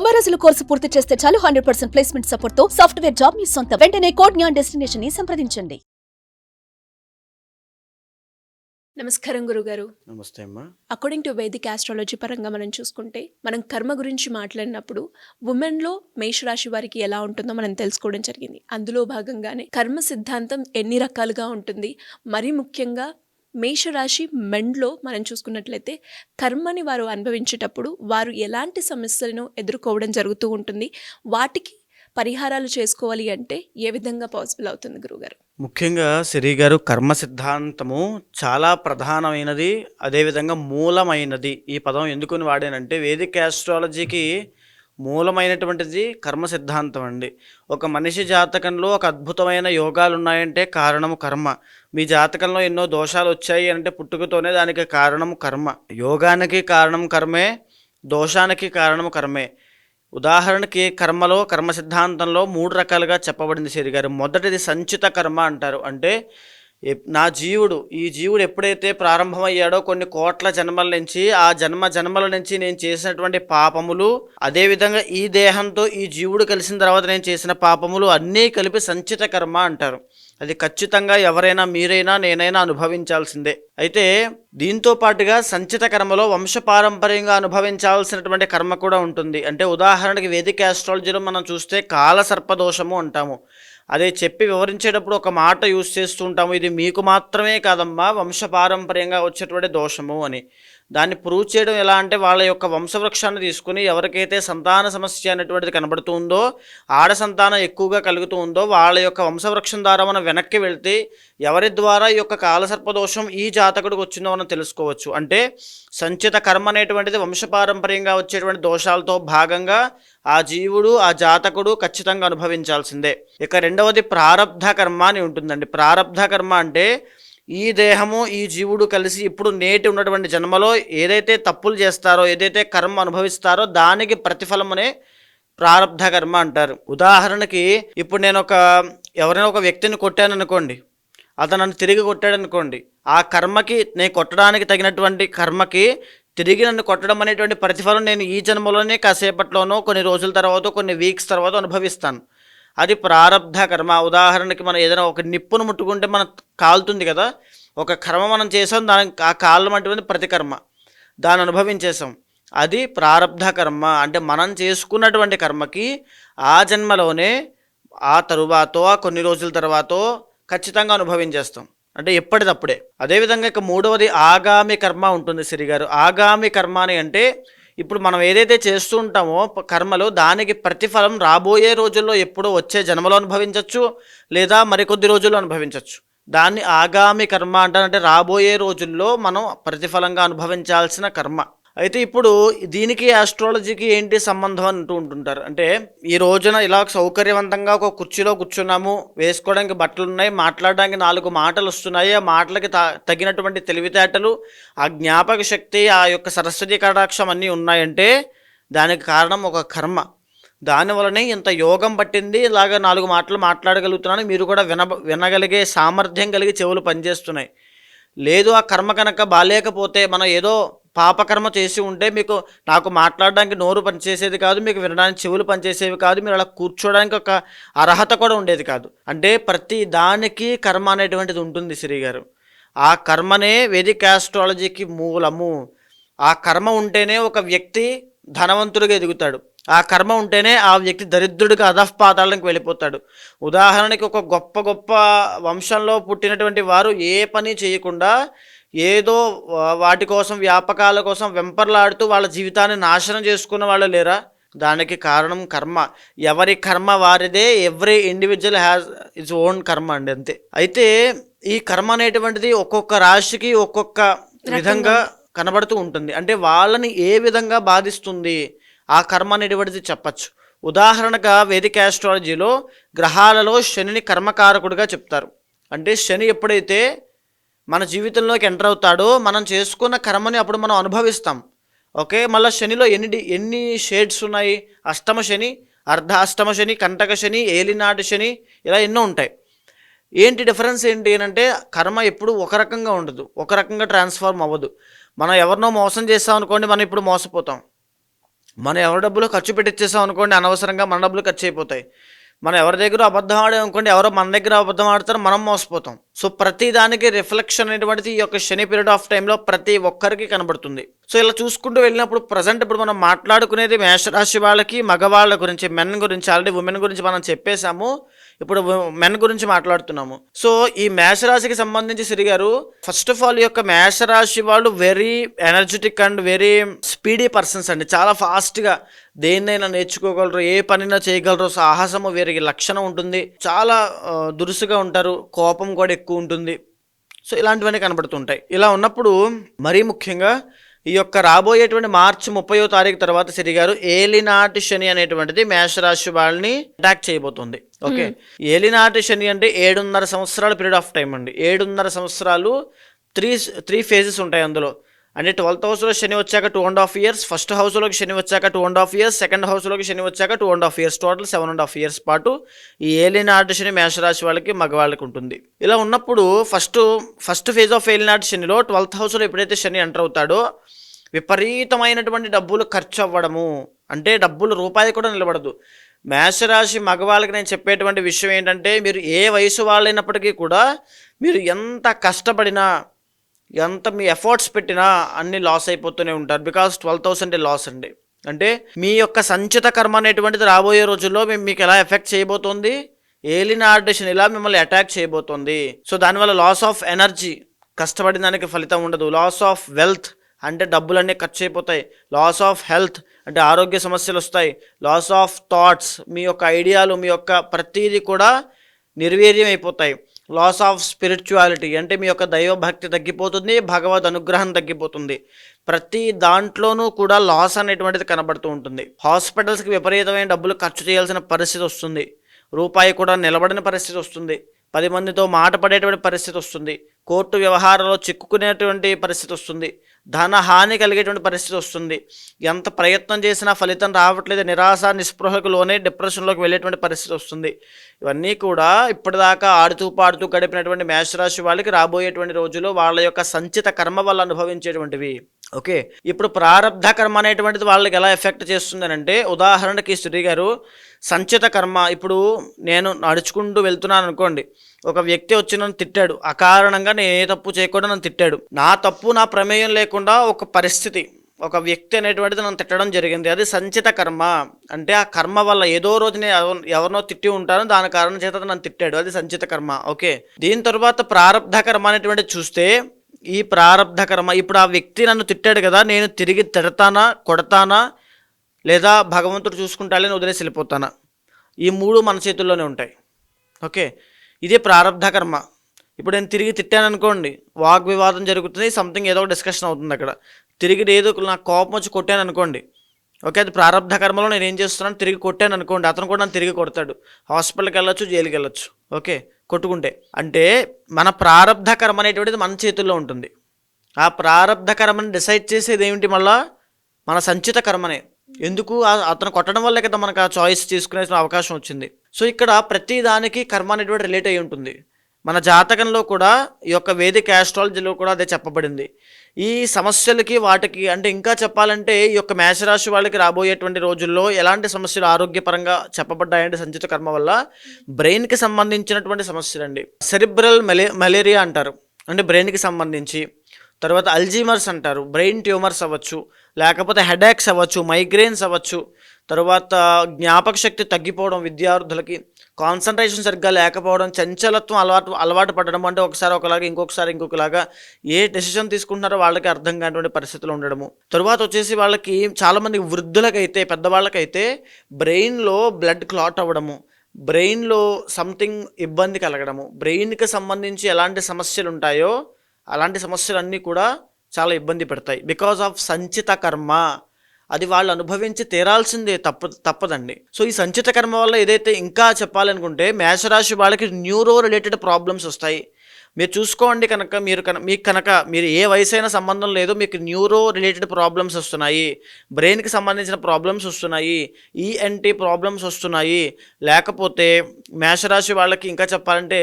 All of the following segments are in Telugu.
90 రోజుల కోర్సు పూర్తి చేస్తే చాలు 100% ప్లేస్మెంట్ సపోర్ట్ తో సాఫ్ట్వేర్ జాబ్ మీ సొంతం. వెంటనే కోడ్ జ్ఞాన్ డెస్టినేషన్ ని సంప్రదించండి. నమస్కారం గురుగారు. నమస్తే అమ్మా. అకార్డింగ్ టు వేదిక్ ఆస్ట్రాలజీ పరంగా మనం చూసుకుంటే మనం కర్మ గురించి మాట్లాడినప్పుడు ఉమెన్లో మేషరాశి వారికి ఎలా ఉంటుందో మనం తెలుసుకోవడం జరిగింది. అందులో భాగంగానే కర్మ సిద్ధాంతం ఎన్ని రకాలుగా ఉంటుంది, మరీ ముఖ్యంగా మేషరాశి మెండ్లో మనం చూసుకున్నట్లయితే కర్మని వారు అనుభవించేటప్పుడు వారు ఎలాంటి సమస్యలను ఎదుర్కోవడం జరుగుతూ ఉంటుంది, వాటికి పరిహారాలు చేసుకోవాలి అంటే ఏ విధంగా పాసిబుల్ అవుతుంది గురుగారు? ముఖ్యంగా సిరి గారు, కర్మ సిద్ధాంతము చాలా ప్రధానమైనది, అదేవిధంగా మూలమైనది. ఈ పదం ఎందుకుని వాడానంటే వేదిక్ ఆస్ట్రాలజీకి మూలమైనటువంటిది కర్మ సిద్ధాంతం అండి. ఒక మనిషి జాతకంలో ఒక అద్భుతమైన యోగాలు ఉన్నాయంటే కారణము కర్మ. మీ జాతకంలో ఎన్నో దోషాలు వచ్చాయి అంటే పుట్టుకతోనే దానికి కారణము కర్మ. యోగానికి కారణం కర్మే, దోషానికి కారణము కర్మే. ఉదాహరణకి కర్మలో, కర్మ సిద్ధాంతంలో 3 రకాలుగా చెప్పబడింది సిరి గారు. మొదటిది సంచిత కర్మ అంటారు. అంటే ఈ జీవుడు ఎప్పుడైతే ప్రారంభమయ్యాడో కొన్ని కోట్ల జన్మల నుంచి, ఆ జన్మల నుంచి నేను చేసినటువంటి పాపములు, అదేవిధంగా ఈ దేహంతో ఈ జీవుడు కలిసిన తర్వాత నేను చేసిన పాపములు అన్నీ కలిపి సంచిత కర్మ అంటారు. అది ఖచ్చితంగా ఎవరైనా, మీరైనా, నేనైనా అనుభవించాల్సిందే. అయితే దీంతో పాటుగా సంచిత కర్మలో వంశపారంపర్యంగా అనుభవించాల్సినటువంటి కర్మ కూడా ఉంటుంది. అంటే ఉదాహరణకి వేదిక ఆస్ట్రాలజీలో మనం చూస్తే కాలసర్పదోషము అంటాము. అదే చెప్పి వివరించేటప్పుడు ఒక మాట యూజ్ చేస్తూ ఉంటాము, ఇది మీకు మాత్రమే కాదమ్మా, వంశపారంపర్యంగా వచ్చేటువంటి దోషము అని. దాన్ని ప్రూవ్ చేయడం ఎలా అంటే వాళ్ళ యొక్క వంశవృక్షాన్ని తీసుకుని ఎవరికైతే సంతాన సమస్య అనేటువంటిది కనబడుతూ ఉందో, ఆడ సంతానం ఎక్కువగా కలుగుతూ ఉందో, వాళ్ళ యొక్క వంశవృక్షం ద్వారా మనం వెనక్కి వెళ్తే ఎవరి ద్వారా ఈ యొక్క కాలసర్పదోషం ఈ జాతకుడికి వచ్చిందో మనం తెలుసుకోవచ్చు. అంటే సంచిత కర్మ అనేటువంటిది వంశపారంపర్యంగా వచ్చేటువంటి దోషాలతో భాగంగా ఆ జీవుడు, ఆ జాతకుడు ఖచ్చితంగా అనుభవించాల్సిందే. ఇక రెండవది ప్రారబ్ధ కర్మ అని ఉంటుందండి. ప్రారబ్ధ కర్మ అంటే ఈ దేహము, ఈ జీవుడు కలిసి ఇప్పుడు నేటి ఉన్నటువంటి జన్మలో ఏదైతే తప్పులు చేస్తారో, ఏదైతే కర్మ అనుభవిస్తారో దానికి ప్రతిఫలమనే ప్రారబ్ధ కర్మ అంటారు. ఉదాహరణకి ఇప్పుడు నేను ఎవరైనా ఒక వ్యక్తిని కొట్టాను అనుకోండి, అతను నన్ను తిరిగి కొట్టాడు అనుకోండి, ఆ కర్మకి, నేను కొట్టడానికి తగినటువంటి కర్మకి తిరిగి నన్ను కొట్టడం అనేటువంటి ప్రతిఫలం నేను ఈ జన్మలోనే కాసేపట్లోనో, కొన్ని రోజుల తర్వాత, కొన్ని వీక్స్ తర్వాత అనుభవిస్తాను. అది ప్రారబ్ధ కర్మ. ఉదాహరణకి మనం ఏదైనా ఒక నిప్పును ముట్టుకుంటే మనం కాలుతుంది కదా, ఒక కర్మ మనం చేసాం, ఆ కాలం అటువంటి ప్రతికర్మ దాన్ని అనుభవించేసాం. అది ప్రారబ్ధ కర్మ. అంటే మనం చేసుకున్నటువంటి కర్మకి ఆ జన్మలోనే, ఆ తరువాతో, కొన్ని రోజుల తర్వాతో ఖచ్చితంగా అనుభవించేస్తాం. అంటే ఎప్పటిదప్పుడే. అదేవిధంగా ఇక మూడవది ఆగామి కర్మ ఉంటుంది సిరిగారు. ఆగామి కర్మ అని అంటే ఇప్పుడు మనం ఏదైతే చేస్తూ ఉంటామో కర్మలో, దానికి ప్రతిఫలం రాబోయే రోజుల్లో ఎప్పుడో వచ్చే జన్మలో అనుభవించవచ్చు, లేదా మరికొద్ది రోజుల్లో అనుభవించవచ్చు. దాన్ని ఆగామి కర్మ అంటారు. అంటే రాబోయే రోజుల్లో మనం ప్రతిఫలంగా అనుభవించాల్సిన కర్మ. అయితే ఇప్పుడు దీనికి ఆస్ట్రాలజీకి ఏంటి సంబంధం అంటూ ఉంటుంటారు. అంటే ఈ రోజున ఇలా సౌకర్యవంతంగా ఒక కుర్చీలో కూర్చున్నాము, వేసుకోవడానికి బట్టలు ఉన్నాయి, మాట్లాడడానికి 4 మాటలు వస్తున్నాయి, ఆ మాటలకి తగినటువంటి తెలివితేటలు, ఆ జ్ఞాపక శక్తి, ఆ యొక్క సరస్వతి కటాక్షం అన్నీ ఉన్నాయంటే దానికి కారణం ఒక కర్మ. దానివల్లనే ఇంత యోగం పట్టింది, ఇలాగ 4 మాటలు మాట్లాడగలుగుతున్నాను, మీరు కూడా వినగలిగే సామర్థ్యం కలిగి చెవులు పనిచేస్తున్నాయి. లేదు ఆ కర్మ కనుక బాలేకపోతే, మనం ఏదో పాపకర్మ చేసి ఉంటే నాకు మాట్లాడడానికి నోరు పనిచేసేది కాదు, మీకు వినడానికి చెవులు పనిచేసేవి కాదు, మీరు అలా కూర్చోడానికి ఒక అర్హత కూడా ఉండేది కాదు. అంటే ప్రతి దానికి కర్మ అనేటువంటిది ఉంటుంది శ్రీ గారు. ఆ కర్మనే వేదిక్ ఆస్ట్రాలజీకి మూలము. ఆ కర్మ ఉంటేనే ఒక వ్యక్తి ధనవంతుడిగా ఎదుగుతాడు. ఆ కర్మ ఉంటేనే ఆ వ్యక్తి దరిద్రుడిగా అధఃపాతాళానికి వెళ్ళిపోతాడు. ఉదాహరణకి ఒక గొప్ప వంశంలో పుట్టినటువంటి వారు ఏ పని చేయకుండా ఏదో వాటి కోసం, వ్యాపకాల కోసం వెంపర్లాడుతూ వాళ్ళ జీవితాన్ని నాశనం చేసుకున్న వాళ్ళు లేరా? దానికి కారణం కర్మ. ఎవరి కర్మ వారిదే. Every individual has its own కర్మ అండి, అంతే. అయితే ఈ కర్మ అనేటువంటిది ఒక్కొక్క రాశికి ఒక్కొక్క విధంగా కనబడుతూ ఉంటుంది. అంటే వాళ్ళని ఏ విధంగా బాధిస్తుంది ఆ కర్మ అనేటువంటిది చెప్పచ్చు. ఉదాహరణగా వేదిక ఆస్ట్రాలజీలో గ్రహాలలో శనిని కర్మకారకుడిగా చెప్తారు. అంటే శని ఎప్పుడైతే మన జీవితంలోకి ఎంటర్ అవుతాడో మనం చేసుకున్న కర్మని అప్పుడు మనం అనుభవిస్తాం. ఓకే, మళ్ళీ శనిలో ఎన్ని షేడ్స్ ఉన్నాయి? అష్టమ శని, అర్ధాష్టమ శని, కంటక శని, ఏలినాటి శని, ఇలా ఎన్నో ఉంటాయి. ఏంటి డిఫరెన్స్ ఏంటి అంటే కర్మ ఎప్పుడు ఒక రకంగా ఉండదు, ఒక రకంగా ట్రాన్స్ఫార్మ్ అవ్వదు. మనం ఎవరినో మోసం చేస్తాం అనుకోండి, మనం ఇప్పుడు మోసపోతాం. మనం ఎవరి డబ్బులు ఖర్చు పెట్టిచ్చేసాం అనుకోండి, అనవసరంగా మన డబ్బులు ఖర్చు అయిపోతాయి. మనం ఎవరి దగ్గర అబద్ధం ఆడాం అనుకోండి, ఎవరో మన దగ్గర అబద్ధం ఆడతారు, మనం మోసపోతాం. సో ప్రతి దానికి రిఫ్లెక్షన్ అనేటువంటిది ఈ యొక్క శని పీరియడ్ ఆఫ్ టైంలో ప్రతి ఒక్కరికి కనబడుతుంది. సో ఇలా చూసుకుంటూ వెళ్ళినప్పుడు ప్రజెంట్ ఇప్పుడు మనం మాట్లాడుకునేది మేషరాశి వాళ్ళకి, మగవాళ్ళ గురించి, మెన్ గురించి. ఆల్రెడీ ఉమెన్ గురించి మనం చెప్పేశాము, ఇప్పుడు మెన్ గురించి మాట్లాడుతున్నాము. సో ఈ మేషరాశికి సంబంధించి సిరి గారు, ఫస్ట్ ఆఫ్ ఆల్ ఈ యొక్క మేషరాశి వాళ్ళు very energetic and very speedy persons అండి. చాలా ఫాస్ట్గా దేన్నైనా నేర్చుకోగలరు, ఏ పనైనా చేయగలరు, సాహసము వీరికి లక్షణం ఉంటుంది, చాలా దురుసుగా ఉంటారు, కోపం కూడా ఎక్కువ ఉంటుంది. సో ఇలాంటివన్నీ కనబడుతుంటాయి. ఇలా ఉన్నప్పుడు మరీ ముఖ్యంగా ఈ యొక్క రాబోయేటువంటి మార్చి 30వ తారీఖు తర్వాత సిరి గారు ఏలినాటి శని అనేటువంటిది మేషరాశి వాళ్ళని అటాక్ చేయబోతుంది. ఓకే, ఏలినాటి శని అంటే 7.5 సంవత్సరాల పీరియడ్ ఆఫ్ టైం అండి. 7.5 సంవత్సరాలు, త్రీ ఫేజెస్ ఉంటాయి అందులో. అంటే 12th హౌస్లో శని వచ్చాక 2.5 years, ఫస్ట్ హౌస్లోకి శని వచ్చాక 2.5 years, సెకండ్ హౌస్లోకి శని వచ్చాక 2.5 years, టోటల్ 7.5 years పాటు ఈ ఏలినాటి శని మేషరాశి వాళ్ళకి, మగవాళ్ళకి ఉంటుంది. ఇలా ఉన్నప్పుడు ఫస్ట్ ఫేజ్ ఆఫ్ ఏలినాటి శనిలో 12th హౌస్లో ఎప్పుడైతే శని ఎంటర్ అవుతాడో విపరీతమైనటువంటి డబ్బులు ఖర్చు అవ్వడము, అంటే డబ్బులు రూపాయి కూడా నిలబడదు. మేషరాశి మగవాళ్ళకి నేను చెప్పేటువంటి విషయం ఏంటంటే, మీరు ఏ వయసు వాళ్ళైనప్పటికీ కూడా మీరు ఎంత కష్టపడినా, ఎంత మీ ఎఫర్ట్స్ పెట్టినా అన్ని లాస్ అయిపోతూనే ఉంటారు. బికాస్ 12,000 లాస్ అండి. అంటే మీ యొక్క సంచిత కర్మ అనేటువంటిది రాబోయే రోజుల్లో మీకు ఎలా ఎఫెక్ట్ చేయబోతోంది, ఏలినాటి శని ఇలా మిమ్మల్ని అటాక్ చేయబోతోంది. సో దానివల్ల లాస్ ఆఫ్ ఎనర్జీ, కష్టపడిన దానికి ఫలితం ఉండదు. లాస్ ఆఫ్ వెల్త్, అంటే డబ్బులన్నీ ఖర్చు అయిపోతాయి. లాస్ ఆఫ్ హెల్త్, అంటే ఆరోగ్య సమస్యలు వస్తాయి. లాస్ ఆఫ్ థాట్స్, మీ యొక్క ఐడియాలు, మీ యొక్క ప్రతీది కూడా నిర్వీర్యం అయిపోతాయి. లాస్ ఆఫ్ స్పిరిచువాలిటీ, అంటే మీ యొక్క దైవభక్తి తగ్గిపోతుంది, భగవద్ అనుగ్రహం తగ్గిపోతుంది. ప్రతి దాంట్లోనూ కూడా లాస్ అనేటువంటిది కనబడుతూ ఉంటుంది. హాస్పిటల్స్కి విపరీతమైన డబ్బులు ఖర్చు చేయాల్సిన పరిస్థితి వస్తుంది. రూపాయి కూడా నిలబడిన పరిస్థితి వస్తుంది. 10 మందితో మాట పడేటువంటి పరిస్థితి వస్తుంది. కోర్టు వ్యవహారాల్లో చిక్కుకునేటువంటి పరిస్థితి వస్తుంది. ధన హాని కలిగేటువంటి పరిస్థితి వస్తుంది. ఎంత ప్రయత్నం చేసినా ఫలితం రావట్లేదు, నిరాశ నిస్పృహకు లోనే డిప్రెషన్లోకి వెళ్ళేటువంటి పరిస్థితి వస్తుంది. ఇవన్నీ కూడా ఇప్పటిదాకా ఆడుతూ పాడుతూ గడిపినటువంటి మేషరాశి వాళ్ళకి రాబోయేటువంటి రోజుల్లో వాళ్ళ యొక్క సంచిత కర్మ వల్ల అనుభవించేటువంటివి. ఓకే, ఇప్పుడు ప్రారబ్ధ కర్మ అనేటువంటిది వాళ్ళకి ఎలా ఎఫెక్ట్ చేస్తుంది అంటే, ఉదాహరణకి శ్రీ గారు సంచిత కర్మ, ఇప్పుడు నేను నడుచుకుంటూ వెళ్తున్నాను అనుకోండి, ఒక వ్యక్తి వచ్చి నన్ను తిట్టాడు, అకారణంగా నేను ఏ తప్పు చేయకుండా నన్ను తిట్టాడు. నా తప్పు, నా ప్రమేయం లేకుండా ఒక పరిస్థితి, ఒక వ్యక్తి అనేటువంటిది నన్ను తిట్టడం జరిగింది. అది సంచిత కర్మ. అంటే ఆ కర్మ వల్ల ఏదో రోజు నేను ఎవరినో తిట్టి ఉంటాను, దాని కారణం చేత నన్ను తిట్టాడు, అది సంచిత కర్మ. ఓకే, దీని తర్వాత ప్రారబ్ధ కర్మ అనేటువంటిది చూస్తే, ఈ ప్రారబ్ధ కర్మ, ఇప్పుడు ఆ వ్యక్తి నన్ను తిట్టాడు కదా, నేను తిరిగి తిడతానా, కొడతానా, లేదా భగవంతుడు చూసుకుంటాడని వదిలేసి వెళ్ళిపోతానా, ఈ 3 మన చేతుల్లోనే ఉంటాయి. ఓకే, ఇదే ప్రారబ్ధ కర్మ. ఇప్పుడు నేను తిరిగి తిట్టాను అనుకోండి, వాగ్వివాదం జరుగుతుంది, సంథింగ్ ఏదో ఒక డిస్కషన్ అవుతుంది అక్కడ. తిరిగి ఏదో నాకు కోపం వచ్చి కొట్టాను అనుకోండి, ఓకే, అది ప్రారబ్ధ కర్మలో నేను ఏం చేస్తున్నాను, తిరిగి కొట్టాను అనుకోండి, అతను కూడా నన్ను తిరిగి కొడతాడు, హాస్పిటల్కి వెళ్ళొచ్చు, జైలుకి వెళ్ళొచ్చు. ఓకే, కొట్టుకుంటే. అంటే మన ప్రారబ్ధ కర్మ అనేటువంటిది మన చేతుల్లో ఉంటుంది. ఆ ప్రారబ్ధ కర్మని డిసైడ్ చేసేది ఏమిటి, మళ్ళా మన సంచిత కర్మనే. ఎందుకు, అతను కొట్టడం వల్లే కదా మనకు ఆ చాయిస్ తీసుకునే అవకాశం వచ్చింది. సో ఇక్కడ ప్రతి దానికి కర్మ అనేటువంటి రిలేట్ అయి ఉంటుంది. మన జాతకంలో కూడా, ఈ యొక్క వేదిక ఆస్ట్రాలజీలో కూడా అదే చెప్పబడింది. ఈ సమస్యలకి వాటికి, అంటే ఇంకా చెప్పాలంటే ఈ యొక్క మేషరాశి వాళ్ళకి రాబోయేటువంటి రోజుల్లో ఎలాంటి సమస్యలు ఆరోగ్యపరంగా చెప్పబడ్డాయంటే సంచిత కర్మ వల్ల, బ్రెయిన్కి సంబంధించినటువంటి సమస్యలు అండి. సెరిబ్రల్ మలేరియా అంటారు, అంటే బ్రెయిన్కి సంబంధించి. తర్వాత అల్జీమర్స్ అంటారు, బ్రెయిన్ ట్యూమర్స్ అవ్వచ్చు, లేకపోతే హెడేక్స్ అవ్వచ్చు, మైగ్రేన్స్ అవ్వచ్చు. తర్వాత జ్ఞాపక శక్తి తగ్గిపోవడం విద్యార్థులకి, కాన్సన్ట్రేషన్ సరిగ్గా లేకపోవడం, చంచలత్వం అలవాటు పడడం, అంటే ఒకసారి ఒకలాగా ఇంకొకసారి ఇంకొకలాగా ఏ డెసిషన్ తీసుకుంటున్నారో వాళ్ళకి అర్థం కానిటువంటి పరిస్థితులు ఉండడము. తర్వాత వచ్చేసి వాళ్ళకి చాలామంది వృద్ధులకైతే, పెద్దవాళ్ళకైతే బ్రెయిన్లో బ్లడ్ క్లాట్ అవ్వడము, బ్రెయిన్లో సంథింగ్ ఇబ్బంది కలగడము, బ్రెయిన్కి సంబంధించి ఎలాంటి సమస్యలు ఉంటాయో అలాంటి సమస్యలన్నీ కూడా చాలా ఇబ్బంది పెడతాయి. బికాజ్ ఆఫ్ సంచిత కర్మ. అది వాళ్ళు అనుభవించి తీరాల్సిందే, తప్పదండి. సో ఈ సంచిత కర్మ వల్ల ఏదైతే ఇంకా చెప్పాలనుకుంటే, మేషరాశి వాళ్ళకి న్యూరో రిలేటెడ్ ప్రాబ్లమ్స్ వస్తాయి. మీరు చూసుకోండి కనుక, మీరు ఏ వయసైనా సంబంధం లేదు, మీకు న్యూరో రిలేటెడ్ ప్రాబ్లమ్స్ వస్తున్నాయి, బ్రెయిన్కి సంబంధించిన ప్రాబ్లమ్స్ వస్తున్నాయి, ఈఎన్టీ ప్రాబ్లమ్స్ వస్తున్నాయి. లేకపోతే మేషరాశి వాళ్ళకి ఇంకా చెప్పాలంటే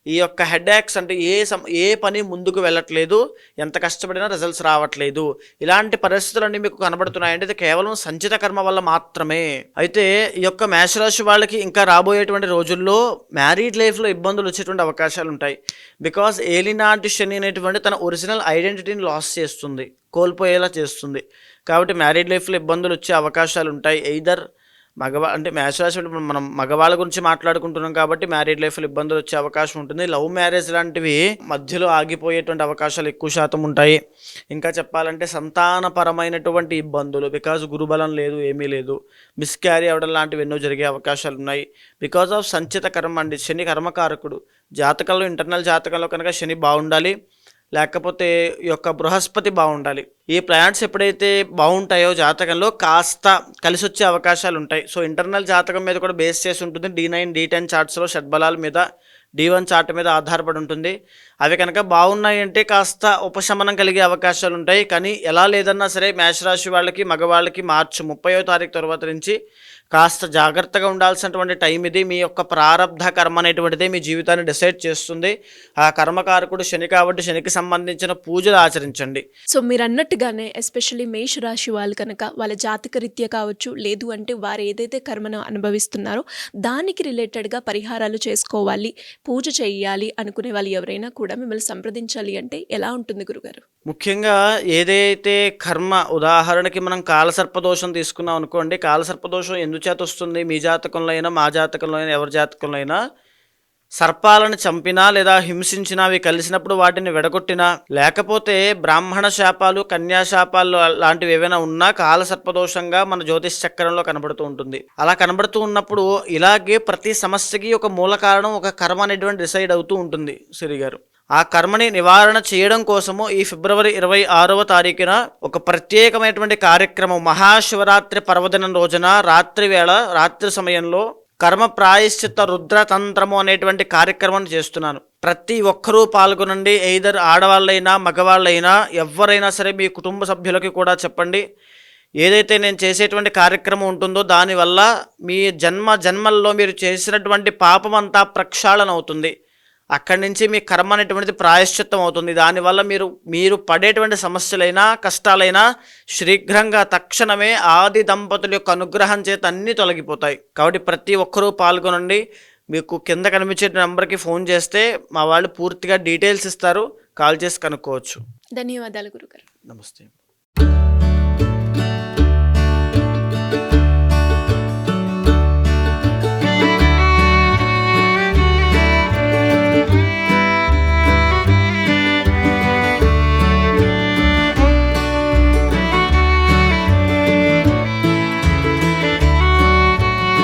ఈ యొక్క హెడేక్స్ అంటే ఏ పని ముందుకు వెళ్ళట్లేదు, ఎంత కష్టపడినా రిజల్ట్స్ రావట్లేదు, ఇలాంటి పరిస్థితులన్నీ మీకు కనబడుతున్నాయంటే ఇది కేవలం సంచిత కర్మ వల్ల మాత్రమే. అయితే ఈ యొక్క మేషరాశి వాళ్ళకి ఇంకా రాబోయేటువంటి రోజుల్లో మ్యారీడ్ లైఫ్లో ఇబ్బందులు వచ్చేటువంటి అవకాశాలు ఉంటాయి. బికాజ్ ఏలినాటి శని అనేటువంటి తన ఒరిజినల్ ఐడెంటిటీని లాస్ చేస్తుంది, కోల్పోయేలా చేస్తుంది. కాబట్టి మ్యారీడ్ లైఫ్లో ఇబ్బందులు వచ్చే అవకాశాలు ఉంటాయి. ఎయిదర్ అంటే మేషరాశి మనం మగవాళ్ళ గురించి మాట్లాడుకుంటున్నాం కాబట్టి మ్యారీడ్ లైఫ్లో ఇబ్బందులు వచ్చే అవకాశం ఉంటుంది. లవ్ మ్యారేజ్ లాంటివి మధ్యలో ఆగిపోయేటువంటి అవకాశాలు ఎక్కువ శాతం ఉంటాయి. ఇంకా చెప్పాలంటే సంతానపరమైనటువంటి ఇబ్బందులు, బికాజ్ గురుబలం లేదు, ఏమీ లేదు, మిస్క్యారీ అవ్వడం లాంటివి ఎన్నో జరిగే అవకాశాలు ఉన్నాయి. బికాజ్ ఆఫ్ సంచిత కర్మ అండి. శని కర్మకారకుడు. జాతకంలో ఇంటర్నల్ జాతకంలో కనుక శని బాగుండాలి, లేకపోతే ఈ యొక్క బృహస్పతి బాగుండాలి. ఈ ప్లానెట్స్ ఎప్పుడైతే బాగుంటాయో జాతకంలో కాస్త కలిసి వచ్చే అవకాశాలు ఉంటాయి. సో ఇంటర్నల్ జాతకం మీద కూడా బేస్ చేసి ఉంటుంది. D9 D10 చార్ట్స్లో షడ్బలాల మీద, D1 చార్ట్ మీద ఆధారపడి ఉంటుంది. అవి కనుక బాగున్నాయి అంటే కాస్త ఉపశమనం కలిగే అవకాశాలు ఉంటాయి. కానీ ఎలా లేదన్నా సరే మేషరాశి వాళ్ళకి, మగవాళ్ళకి మార్చి 30వ తారీఖు తర్వాత నుంచి కాస్త జాగ్రత్తగా ఉండాల్సినటువంటి టైం ఇది. మీ యొక్క ప్రారబ్ధ కర్మ అనేటువంటిదే మీ జీవితాన్ని డిసైడ్ చేస్తుంది. ఆ కర్మకారకుడు శని కాబట్టి శనికి సంబంధించిన పూజలు ఆచరించండి. సో మీరు అన్నట్టుగానే ఎస్పెషల్లీ మేష రాశి వాళ్ళు కనుక వాళ్ళ జాతక రీత్యా కావచ్చు, లేదు అంటే వారు ఏదైతే కర్మను అనుభవిస్తున్నారో దానికి రిలేటెడ్గా పరిహారాలు చేసుకోవాలి, పూజ చేయాలి అనుకునే వాళ్ళు ఎవరైనా కూడా మిమ్మల్ని సంప్రదించాలి అంటే ఎలా ఉంటుంది గురుగారు? ముఖ్యంగా ఏదైతే కర్మ, ఉదాహరణకి మనం కాలసర్పదోషం తీసుకున్నాం అనుకోండి. కాలసర్పదోషం ఎందుచేత వస్తుంది? మీ జాతకంలో అయినా, మా జాతకంలో అయినా, ఎవరి జాతకంలో అయినా సర్పాలను చంపినా లేదా హింసించినా, అవి కలిసినప్పుడు వాటిని విడగొట్టినా, లేకపోతే బ్రాహ్మణ శాపాలు, కన్యాశాపాలు లాంటివి ఏవైనా ఉన్నా కాలసర్పదోషంగా మన జ్యోతిష్ చక్రంలో కనబడుతూ ఉంటుంది. అలా కనబడుతూ ఉన్నప్పుడు ఇలాగే ప్రతి సమస్యకి ఒక మూల కారణం, ఒక కర్మ అనేటువంటి డిసైడ్ అవుతూ ఉంటుంది శ్రీ గారు. ఆ కర్మని నివారణ చేయడం కోసము ఈ ఫిబ్రవరి 26వ తారీఖున ఒక ప్రత్యేకమైనటువంటి కార్యక్రమం, మహాశివరాత్రి పర్వదినం రోజున రాత్రి సమయంలో కర్మ ప్రాయశ్చిత్త రుద్రతంత్రము అనేటువంటి కార్యక్రమం చేస్తున్నాను. ప్రతి ఒక్కరూ పాల్గొనండి. ఎయిదర్ ఆడవాళ్ళైనా, మగవాళ్ళైనా, ఎవరైనా సరే మీ కుటుంబ సభ్యులకి కూడా చెప్పండి. ఏదైతే నేను చేసేటువంటి కార్యక్రమం ఉంటుందో దానివల్ల మీ జన్మల్లో మీరు చేసినటువంటి పాపం అంతా ప్రక్షాళన అవుతుంది. అక్కడి నుంచి మీ కర్మ అనేటువంటిది ప్రాయశ్చిత్తం అవుతుంది. దానివల్ల మీరు పడేటువంటి సమస్యలైనా, కష్టాలైనా శీఘ్రంగా తక్షణమే ఆది దంపతుల యొక్క అనుగ్రహం చేత అన్నీ తొలగిపోతాయి. కాబట్టి ప్రతి ఒక్కరూ పాల్గొనండి. మీకు కింద కనిపించే నెంబర్కి ఫోన్ చేస్తే మా వాళ్ళు పూర్తిగా డీటెయిల్స్ ఇస్తారు, కాల్ చేసి కనుక్కోవచ్చు. ధన్యవాదాలు గురుగారు. నమస్తే.